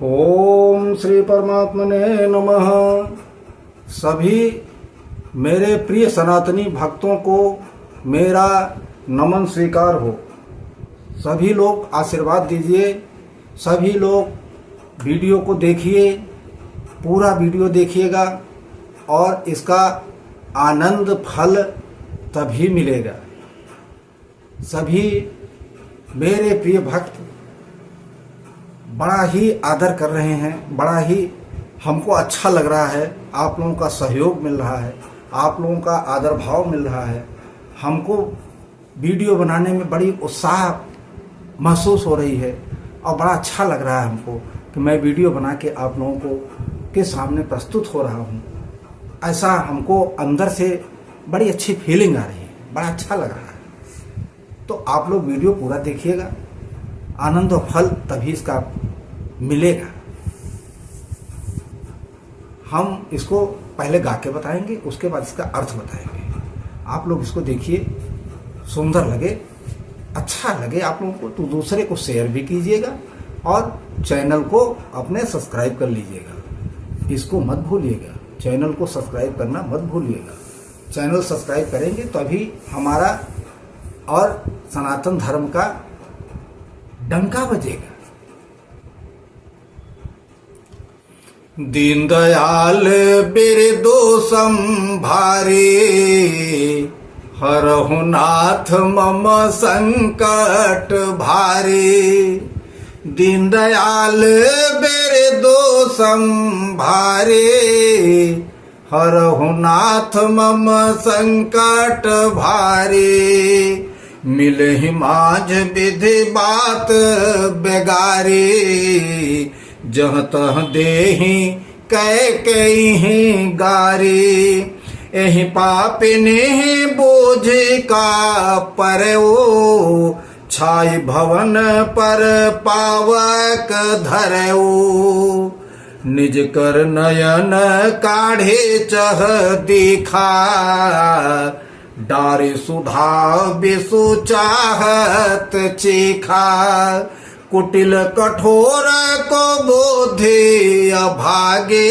ओम श्री परमात्मने नमः। सभी मेरे प्रिय सनातनी भक्तों को मेरा नमन स्वीकार हो। सभी लोग आशीर्वाद दीजिए। सभी लोग वीडियो को देखिए, पूरा वीडियो देखिएगा और इसका आनंद फल तभी मिलेगा। सभी मेरे प्रिय भक्त बड़ा ही आदर कर रहे हैं, बड़ा ही हमको अच्छा लग रहा है। आप लोगों का सहयोग मिल रहा है, आप लोगों का आदर भाव मिल रहा है। हमको वीडियो बनाने में बड़ी उत्साह महसूस हो रही है और बड़ा अच्छा लग रहा है हमको कि मैं वीडियो बना के आप लोगों को के सामने प्रस्तुत हो रहा हूँ। ऐसा हमको अंदर से बड़ी अच्छी फीलिंग आ रही है, बड़ा अच्छा लग रहा है। तो आप लोग वीडियो पूरा देखिएगा, आनंद और फल तभी इसका मिलेगा। हम इसको पहले गा के बताएंगे, उसके बाद इसका अर्थ बताएंगे। आप लोग इसको देखिए, सुंदर लगे, अच्छा लगे आप लोगों को तो दूसरे को शेयर भी कीजिएगा और चैनल को अपने सब्सक्राइब कर लीजिएगा। इसको मत भूलिएगा, चैनल को सब्सक्राइब करना मत भूलिएगा। चैनल सब्सक्राइब करेंगे तो अभी हमारा और सनातन धर्म का डंका बजेगा। दीनदयाल बिरदो संभारे, हरहु नाथ मम संकट भारे। दीनदयाल बिरदो संभारे, हरहु नाथ मम संकट भारे। मिलहि माझ विधि बात बेगारे, जहाँ तह देहि कै कहीं गारे। एहि पापिनि बोझ का परओ, छाई भवन पर पावक धरओ। निज कर नयन काढ़े चह दिखा, डारे सुधा विसु चाहत चीखा। कुटिल कठोर को बोधे अभागे,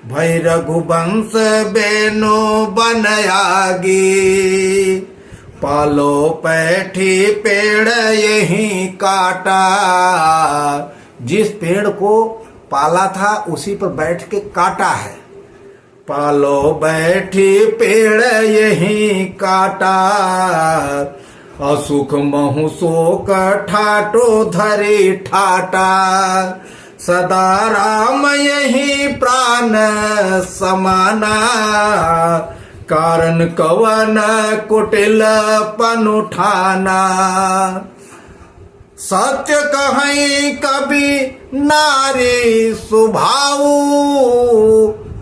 भै रघुवंश बेनो बनयागे। पालो पैठी पेड़ यही काटा, जिस पेड़ को पाला था उसी पर बैठ के काटा है। पालो बैठी पेड़ यही काटा, असुख महु शोक ठाटो धरे ठाटा। सदा राम यही प्राण समाना, कारण कवन कुटिल पन उठाना। सत्य कहीं कभी नारी सुभाऊ,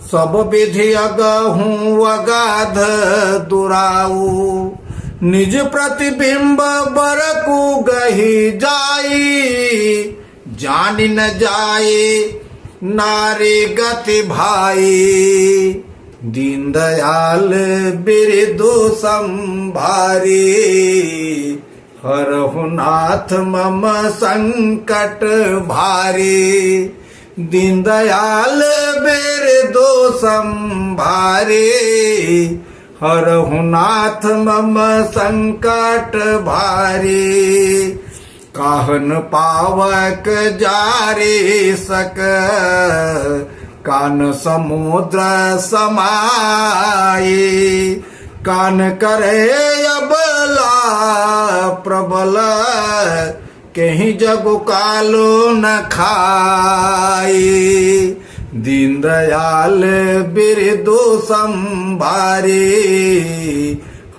सब विधि अगहूँ अगाध दुराऊ। निज प्रतिबिंब बरकु गही जाई, जान न जाए नारी गति भाई। दीनदयाल बिरदो संभारे, हरहु नाथ मम संकट भारे। दीनदयाल बिरदो संभारे, हरहु नाथ मम संकट भारे। काहन पावक जारे सक, कान समुद्र समाये। कान करे अबला प्रबल, कहीं जगु कालो न खाए। दीनदयाल बिरदो संभारे,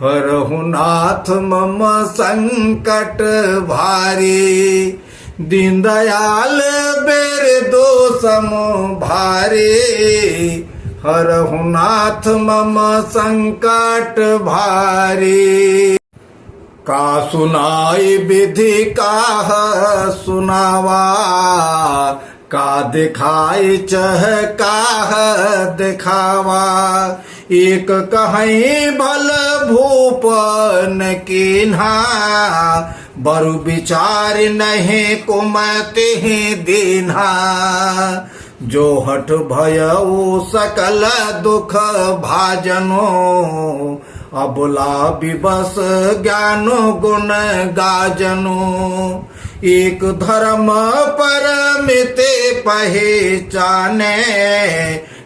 हरहु नाथ मम संकट भारे। दीनदयाल बिरदो संभारे, हरहु नाथ मम संकट भारे। का सुनाई विधि काह सुनावा, का दिखाई चह काह दिखावा। एक कहीं भल भूपन कीन्हा, बरु विचार नहीं कुमते ही दीन्हा, जो हठ भयउ सकल दुख भाजनो, अबला विबस ज्ञान गुण गाजनो। एक धर्म परमिते पहचाने,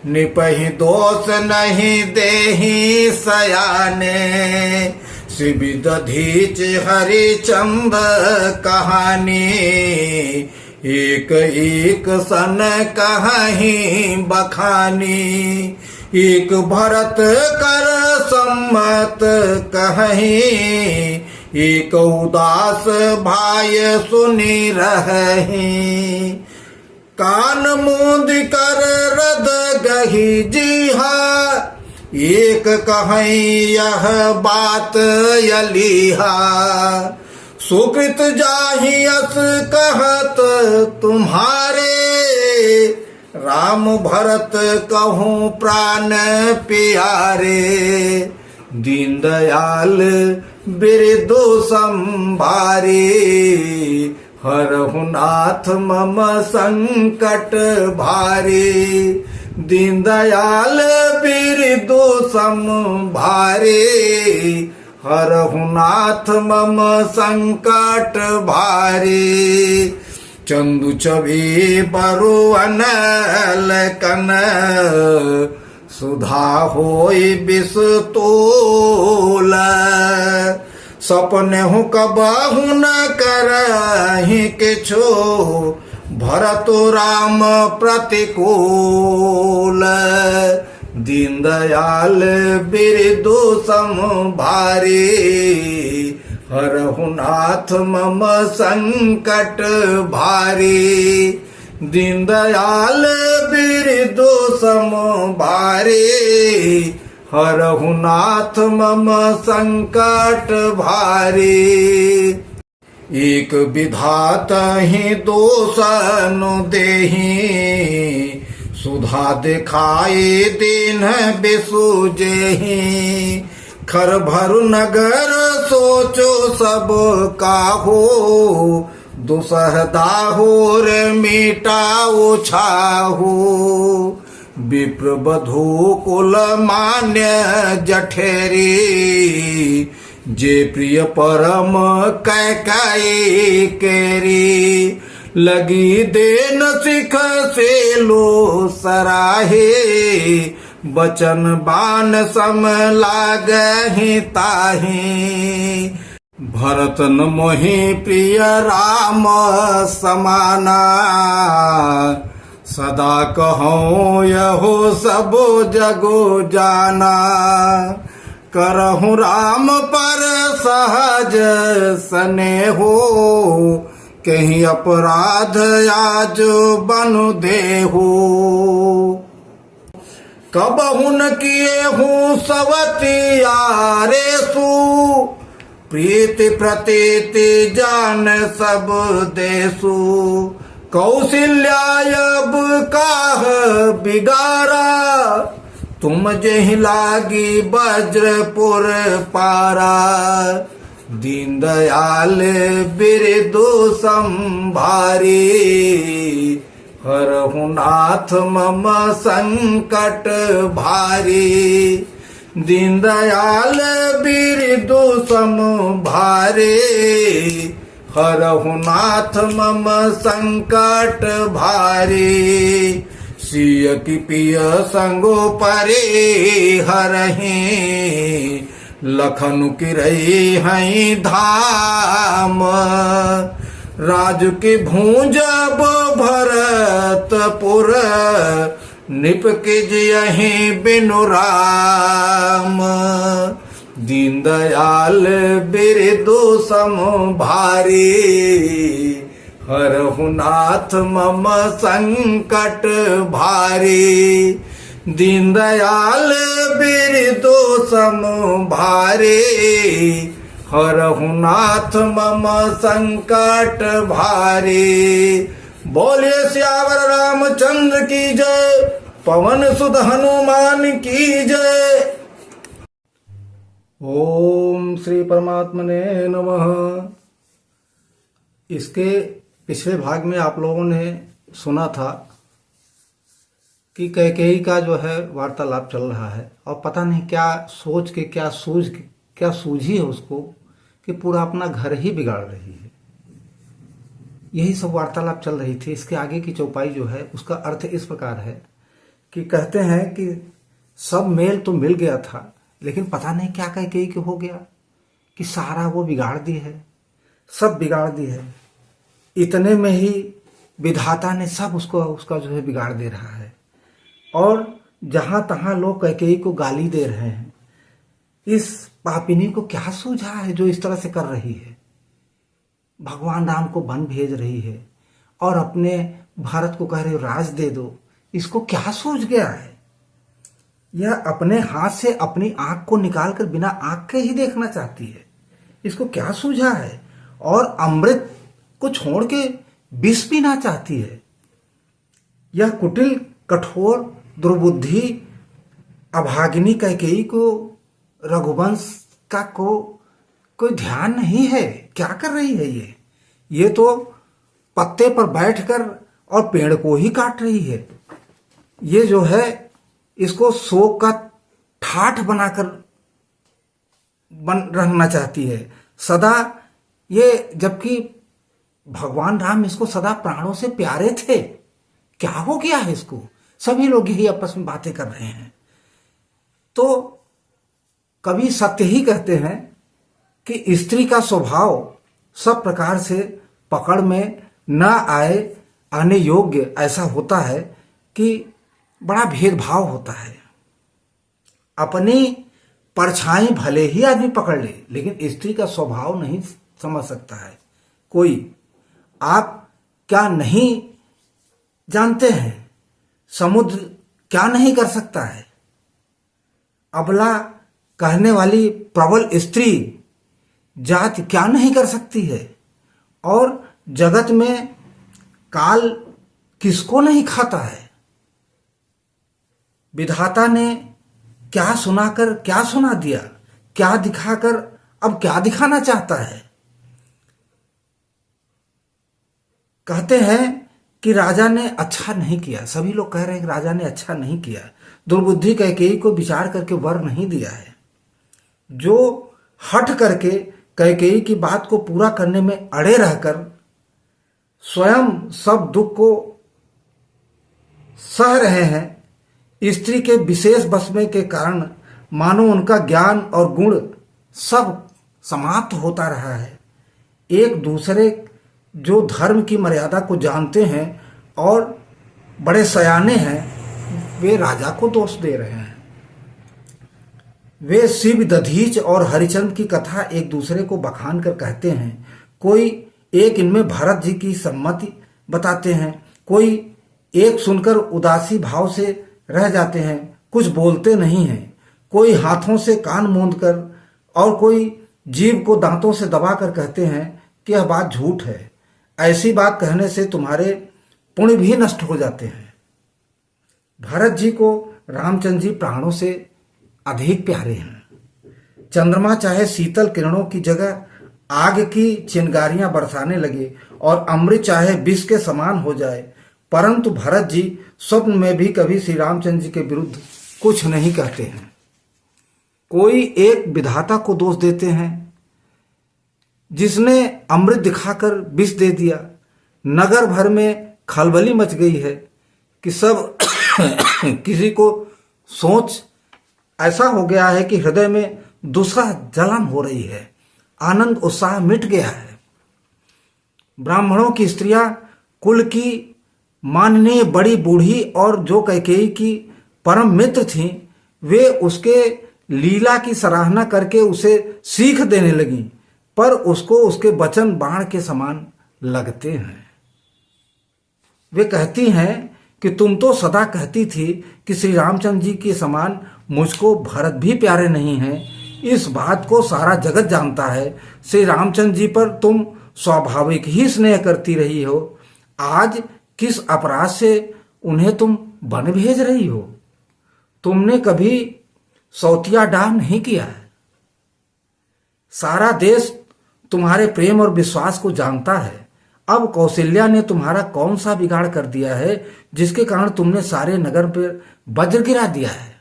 निपहि दोष नहीं देहि सयाने। शिवि दधीच हरिचंद कहानी, एक एक सन कहीं बखानी। एक भरत कर सम्मत कहीं, एक उदास भाई सुनी रही। कान मूंद कर रद गही जीहा, एक कहीं यह बात यलीहा। सुकृत जाहियस कहत तुम्हारे, राम भरत कहूँ प्राण प्यारे। दीनदयाल बिरदु संभारे, हरहु नाथ मम संकट भारे। दीनदयाल बिरदु संभारे, हरहु नाथ मम संकट भारे। चंदु चबी बरु अनल कन, सुधा होई बिस तोल। सपने हूँ कबहु न करहि किछो, भरत राम प्रतिकूल। दीनदयाल बिरदु संभारे, हरहु नाथ मम संकट भारे। दीनदयाल बिरदु संभारे, हरहु नाथ मम संकट भारे। एक विधाता ही दोषनु देहि, सुधा दिखाए दीन बिसुजेहि। खर भरु नगर सोचो सब काहो, दुसह दाहोर मिटाओ छाहो। विप्र बधू कुल मान्य जठेरी, जे प्रिय परम कैकाई केरी। लगी देन सिख से लो सराहे, बचन बान सम लागहि ताहि। भरतन मोहि प्रिय राम समाना, सदा कहूँ यहो सबो जगो जाना। करहूँ राम पर सहज स्नेहो, कहीं अपराध आज बनु देहो। कबहु न किए हूँ सवतियारे सु, प्रीति प्रतीति जान सब देसु। कौशल्याय अब काह बिगारा, तुम जेहि लागी वज्रपुर पारा। दीनदयाल बिरदु संभारे, हरहु नाथ मम संकट भारे। दीनदयाल बिरदु संभारे, हरहु नाथ मम संकट भारे। सिय की पिय संगो परे हरहि, लखनु की रही हैं धाम। राज की भूंजब भरतपुर, निपकिज यहीं बिनु राम। दीनदयाल बिरदु संभारे, हरहु नाथ मम संकट भारे। दीनदयाल बिरदु संभारे, हरहु नाथ मम संकट भारे। बोलिए सियावर रामचंद्र की जय, पवन सुत हनुमान की जय। ओम श्री परमात्मने नमः। इसके पिछले भाग में आप लोगों ने सुना था कि कैकेयी का जो है वार्तालाप चल रहा है और पता नहीं क्या सोच के क्या सूझी है उसको कि पूरा अपना घर ही बिगाड़ रही है। यही सब वार्तालाप चल रही थी। इसके आगे की चौपाई जो है उसका अर्थ इस प्रकार है कि कहते हैं कि सब मेल तो मिल गया था, लेकिन पता नहीं क्या कैकेयी के हो गया कि सारा वो बिगाड़ दी है, सब बिगाड़ दी है। इतने में ही विधाता ने सब उसका जो है बिगाड़ दे रहा है और जहां तहां लोग कैकेयी को गाली दे रहे हैं। इस पापिनी को क्या सूझा है जो इस तरह से कर रही है? भगवान राम को वन भेज रही है और अपने भारत को कह रही राज दे दो। इसको क्या सूझ गया है? यह अपने हाथ से अपनी आंख को निकालकर बिना आंख के ही देखना चाहती है। इसको क्या सूझा है? और अमृत को छोड़ के विष पीना चाहती है। यह कुटिल, कठोर, दुर्बुद्धि अभागिनी कैकेयी को रघुवंश का कोई ध्यान नहीं है। क्या कर रही है ये तो पत्ते पर बैठकर और पेड़ को ही काट रही है। ये जो है इसको शोक का ठाठ बनाकर रखना चाहती है सदा। ये जबकि भगवान राम इसको सदा प्राणों से प्यारे थे। क्या हो गया है इसको? सभी लोग यही आपस में बातें कर रहे हैं। तो कवि सत्य ही कहते हैं कि स्त्री का स्वभाव सब प्रकार से पकड़ में न आने योग्य ऐसा होता है कि बड़ा भेदभाव होता है। अपनी परछाई भले ही आदमी पकड़ ले, लेकिन स्त्री का स्वभाव नहीं समझ सकता है कोई। आप क्या नहीं जानते हैं? समुद्र क्या नहीं कर सकता है? अबला कहने वाली प्रबल स्त्री जाति क्या नहीं कर सकती है? और जगत में काल किसको नहीं खाता है? विधाता ने क्या सुनाकर क्या सुना दिया, क्या दिखाकर अब क्या दिखाना चाहता है? कहते हैं कि राजा ने अच्छा नहीं किया। सभी लोग कह रहे हैं कि राजा ने अच्छा नहीं किया। दुर्बुद्धि कैकेयी को विचार करके वर नहीं दिया है। जो हट करके कैकेयी की बात को पूरा करने में अड़े रहकर स्वयं सब दुख को सह रहे हैं, स्त्री के विशेष बसने के कारण मानो उनका ज्ञान और गुण सब समाप्त होता रहा है। एक दूसरे जो धर्म की मर्यादा को जानते हैं और बड़े सयाने हैं, वे राजा को दोष दे रहे हैं। वे शिव, दधीच और हरिचंद्र की कथा एक दूसरे को बखान कर कहते हैं। कोई एक इनमें भरत जी की सम्मति बताते हैं, कोई एक सुनकर उदासी भाव से रह जाते हैं, कुछ बोलते नहीं हैं। कोई हाथों से कान मूंद कर और कोई जीभ को दांतों से दबाकर कहते हैं कि यह बात झूठ है। ऐसी बात कहने से तुम्हारे पुण्य भी नष्ट हो जाते हैं। भरत जी को रामचंद्र जी प्राणों से अधिक प्यारे हैं। चंद्रमा चाहे शीतल किरणों की जगह आग की चिंगारियां बरसाने लगे और अमृत चाहे विष के समान हो जाए, परंतु भरत जी स्वप्न में भी कभी श्री रामचंद्र जी के विरुद्ध कुछ नहीं कहते हैं। कोई एक विधाता को दोष देते हैं जिसने अमृत दिखाकर विष दे दिया। नगर भर में खलबली मच गई है कि सब किसी को सोच ऐसा हो गया है कि हृदय में दूसरा जलन हो रही है, आनंद उत्साह मिट गया है। ब्राह्मणों की स्त्रियां कुल की माननीय बड़ी बूढ़ी और जो कैकेयी की परम मित्र थीं, वे उसके लीला की सराहना करके उसे सीख देने लगीं, पर उसको उसके वचन बाण के समान लगते हैं। वे कहती हैं कि तुम तो सदा कहती थी कि श्री रामचंद्र जी के समान मुझको भरत भी प्यारे नहीं हैं। इस बात को सारा जगत जानता है। श्री रामचंद्र जी पर तुम स्वाभाविक ही स्नेह करती रही हो। आज किस अपराध से उन्हें तुम वन भेज रही हो? तुमने कभी सौतिया डाह नहीं किया है। सारा देश तुम्हारे प्रेम और विश्वास को जानता है। अब कौशल्या ने तुम्हारा कौन सा बिगाड़ कर दिया है जिसके कारण तुमने सारे नगर पर वज्र गिरा दिया है?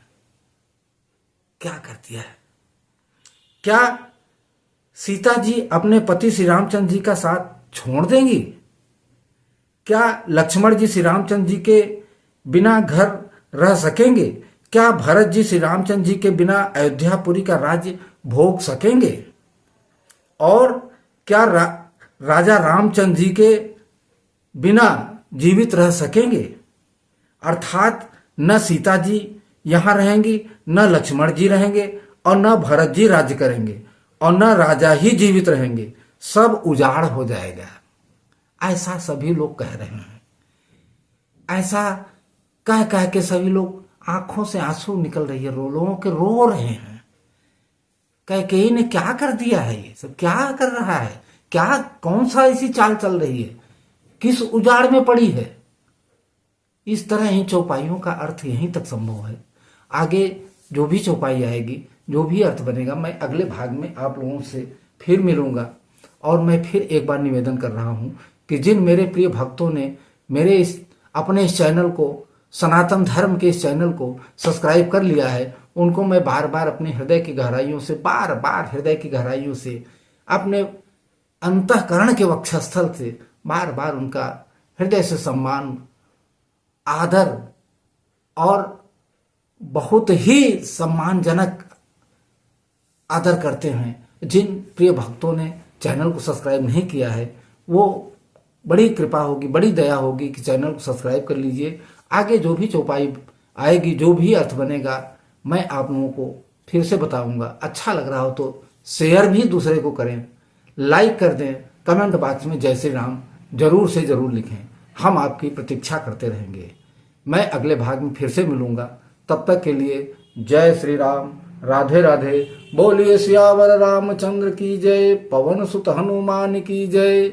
क्या कर दिया है? क्या सीता जी अपने पति श्री रामचंद्र जी का साथ छोड़ देंगी? क्या लक्ष्मण जी श्री रामचंद्र जी के बिना घर रह सकेंगे? क्या भरत जी श्री रामचंद्र जी के बिना अयोध्यापुरी का राज्य भोग सकेंगे? और क्या राजा रामचंद्र जी के बिना जीवित रह सकेंगे? अर्थात न सीता जी यहां रहेंगी, न लक्ष्मण जी रहेंगे, और न भरत जी राज्य करेंगे, और न राजा ही जीवित रहेंगे, सब उजाड़ हो जाएगा। ऐसा सभी लोग कह रहे हैं। ऐसा कह कह के सभी लोग आंखों से आंसू निकल रही है, लोगों के रो रहे हैं। कैकेयी ने क्या कर दिया है? ये सब क्या कर रहा है? क्या कौन सा ऐसी चाल चल रही है? किस उजाड़ में पड़ी है? इस तरह ही चौपाइयों का अर्थ यहीं तक संभव है। आगे जो भी चौपाई आएगी, जो भी अर्थ बनेगा, मैं अगले भाग में आप लोगों से फिर मिलूंगा। और मैं फिर एक बार निवेदन कर रहा हूं कि जिन मेरे प्रिय भक्तों ने मेरे अपने इस चैनल को, सनातन धर्म के इस चैनल को सब्सक्राइब कर लिया है, उनको मैं बार बार अपने हृदय की गहराइयों से, बार बार हृदय की गहराइयों से, अपने अंतःकरण के वक्षस्थल से बार बार उनका हृदय से सम्मान, आदर और बहुत ही सम्मानजनक आदर करते हैं। जिन प्रिय भक्तों ने चैनल को सब्सक्राइब नहीं किया है, वो बड़ी कृपा होगी, बड़ी दया होगी कि चैनल को सब्सक्राइब कर लीजिए। आगे जो भी चौपाई आएगी, जो भी अर्थ बनेगा, मैं आप लोगों को फिर से बताऊंगा। अच्छा लग रहा हो तो शेयर भी दूसरे को करें, लाइक कर दें, कमेंट बॉक्स में जय श्री राम जरूर से जरूर लिखें। हम आपकी प्रतीक्षा करते रहेंगे। मैं अगले भाग में फिर से मिलूंगा। तब तक के लिए जय श्री राम, राधे राधे। बोलिए सियावर रामचंद्र की जय, पवन सुत हनुमान की जय।